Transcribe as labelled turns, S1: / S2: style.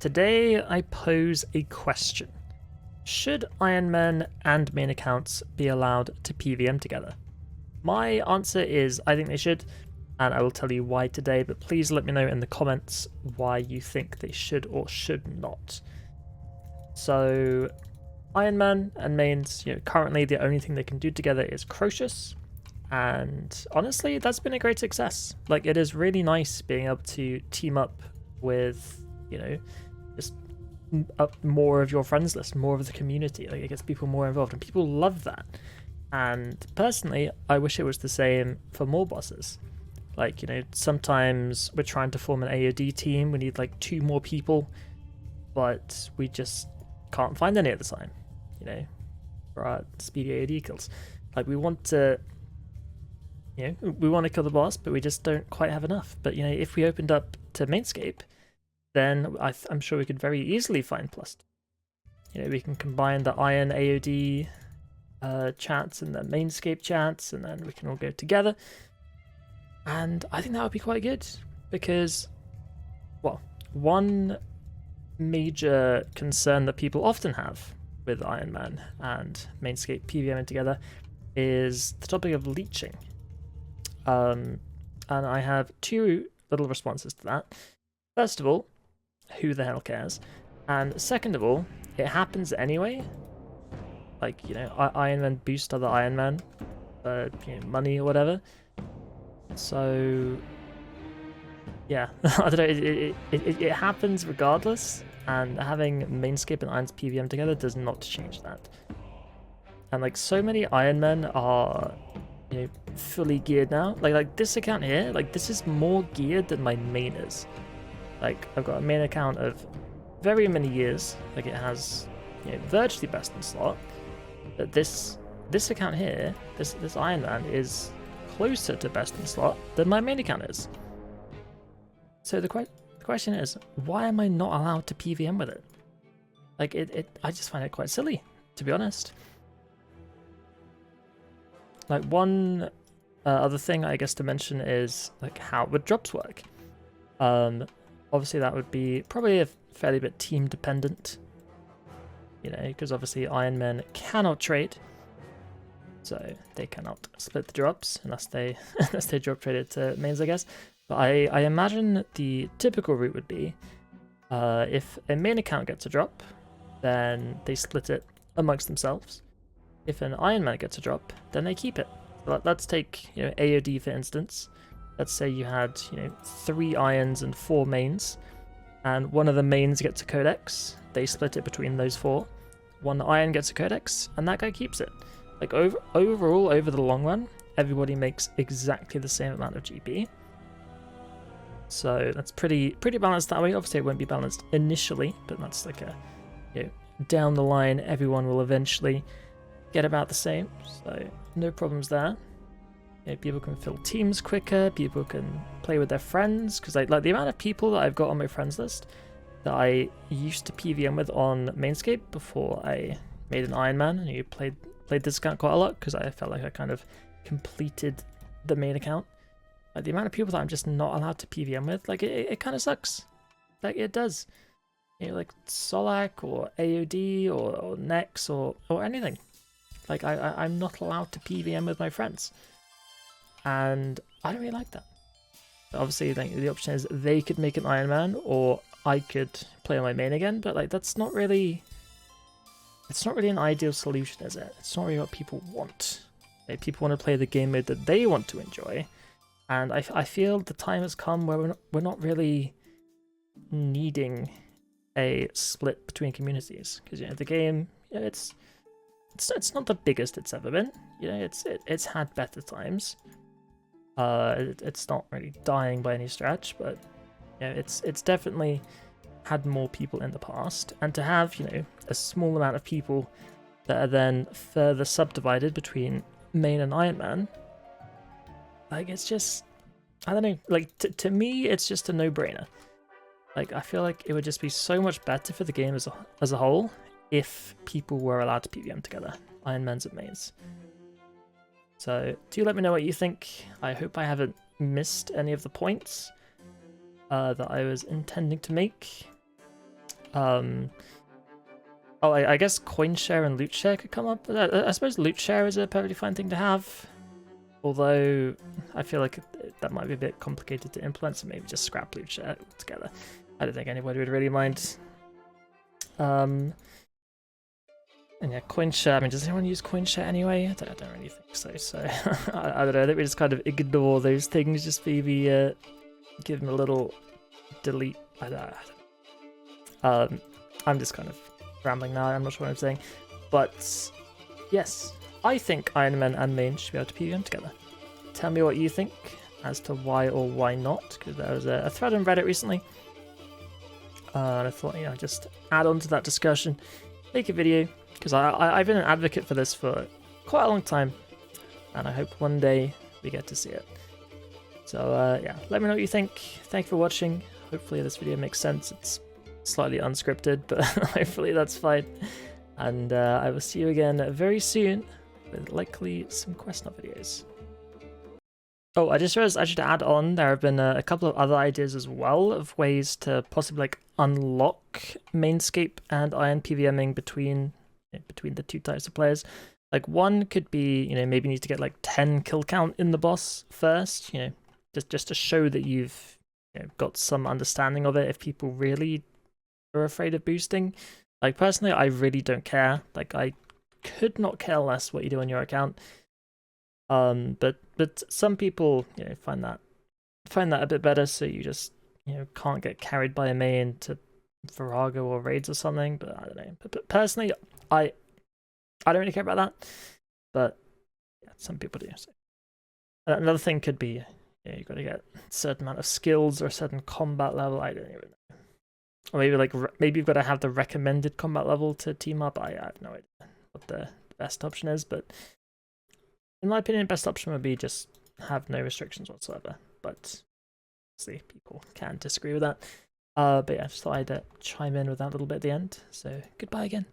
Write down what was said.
S1: Today I pose a question. Should Iron Men and main accounts be allowed to PVM together? My answer is I think they should, and I will tell you why today, but please let me know in the comments why you think they should or should not. So, Iron Man and mains, currently the only thing they can do together is Crocious, and honestly, that's been a great success. Like, it is really nice being able to team up with, just up more of your friends list, more of the community. Like, it gets people more involved, and people love that. And personally, I wish it was the same for more bosses. Like, sometimes we're trying to form an AOD team, we need like 2 more people, but we just can't find any at the time, for our speedy AOD kills. Like, we want to, we want to kill the boss, but we just don't quite have enough. But, if we opened up to Mainscape, then I'm sure we could very easily find plus. We can combine the Iron AOD chats and the Mainscape chats, and then we can all go together. And I think that would be quite good, because, well, one major concern that people often have with Iron Man and Mainscape PVMing together is the topic of leeching. And I have 2 little responses to that. First of all, who the hell cares? And second of all, it happens anyway. Like, Iron Man boost other Iron Man for money or whatever. So yeah, I don't know, it happens regardless, and having Mainscape and Iron's PVM together does not change that. And like, so many Iron Men are fully geared now. Like this account here, like, this is more geared than my main is. Like, I've got a main account of very many years, like it has virtually best in slot, but this account here, this Iron Man, is closer to best in slot than my main account is. So the question is, why am I not allowed to PVM with it? Like, I just find it quite silly, to be honest. Like, one other thing I guess to mention is like how would drops work. Obviously that would be probably a fairly bit team dependent, because obviously Iron Men cannot trade, so they cannot split the drops unless they drop trade it to mains, I guess. But I imagine the typical route would be, if a main account gets a drop, then they split it amongst themselves. If an Iron Man gets a drop, then they keep it. So let's take AOD for instance. Let's say you had 3 irons and 4 mains, and one of the mains gets a codex. They split it between those 4. One iron gets a codex, and that guy keeps it. Like, overall, over the long run, everybody makes exactly the same amount of GP. So that's pretty balanced that way. Obviously, it won't be balanced initially, but that's like a down the line, everyone will eventually get about the same. So no problems there. People can fill teams quicker, people can play with their friends, because like the amount of people that I've got on my friends list that I used to PVM with on Mainscape before I made an Iron Man, and you played this account quite a lot, because I felt like I kind of completed the main account. Like, the amount of people that I'm just not allowed to PVM with, like, it kind of sucks. Like, it does. Like Solak or AOD or Nex or anything. Like, I'm not allowed to PVM with my friends. And I don't really like that. But obviously, like, the option is they could make an Iron Man, or I could play on my main again. But like, it's not really an ideal solution, is it? It's not really what people want. Like, people want to play the game mode that they want to enjoy, and I feel the time has come where we're not really needing a split between communities, because the game, it's not the biggest it's ever been. It's had better times. It's not really dying by any stretch, but it's definitely had more people in the past, and to have a small amount of people that are then further subdivided between main and Iron Man, like, it's just, I don't know, like, to me it's just a no-brainer. Like, I feel like it would just be so much better for the game as a whole if people were allowed to PVM together, Iron Mans and mains. So do let me know what you think. I hope I haven't missed any of the points that I was intending to make. Oh, I guess coin share and loot share could come up. I suppose loot share is a perfectly fine thing to have. Although, I feel like that might be a bit complicated to implement, so maybe just scrap loot share altogether. I don't think anybody would really mind. And yeah, coin share. I mean, does anyone use coin share anyway? I don't really think so. So I don't know. I think we just kind of ignore those things. Just maybe give them a little delete. I don't. I'm just kind of rambling now. I'm not sure what I'm saying, but yes, I think Iron Man and Main should be able to PvM together. Tell me what you think as to why or why not, because there was a thread on Reddit recently. And I thought, you know, just add on to that discussion, make a video, because I've been an advocate for this for quite a long time, and I hope one day we get to see it. So yeah, let me know what you think. Thank you for watching. Hopefully this video makes sense. It's slightly unscripted, but hopefully that's fine. And I will see you again very soon with likely some quest nut videos. Oh, I just realized I should add on, there have been a couple of other ideas as well of ways to possibly like unlock Mainscape and Iron PVMing between the two types of players. Like one could be, you know, maybe you need to get like 10 kill count in the boss first, you know, just to show that you've, you know, got some understanding of it if people really are afraid of boosting. Like personally, I really don't care. Like I could not care less what you do on your account. But some people, you know, find that a bit better, so you just, you know, can't get carried by a main to Virago or raids or something. But I don't know. But personally, I don't really care about that. But yeah, some people do. So another thing could be, yeah, you've got to get a certain amount of skills or a certain combat level. I don't even know. Or maybe like maybe you've got to have the recommended combat level to team up. I have no idea what the best option is, but in my opinion, best option would be just have no restrictions whatsoever. But see, people can disagree with that. But yeah, I just thought I'd chime in with that little bit at the end. So goodbye again.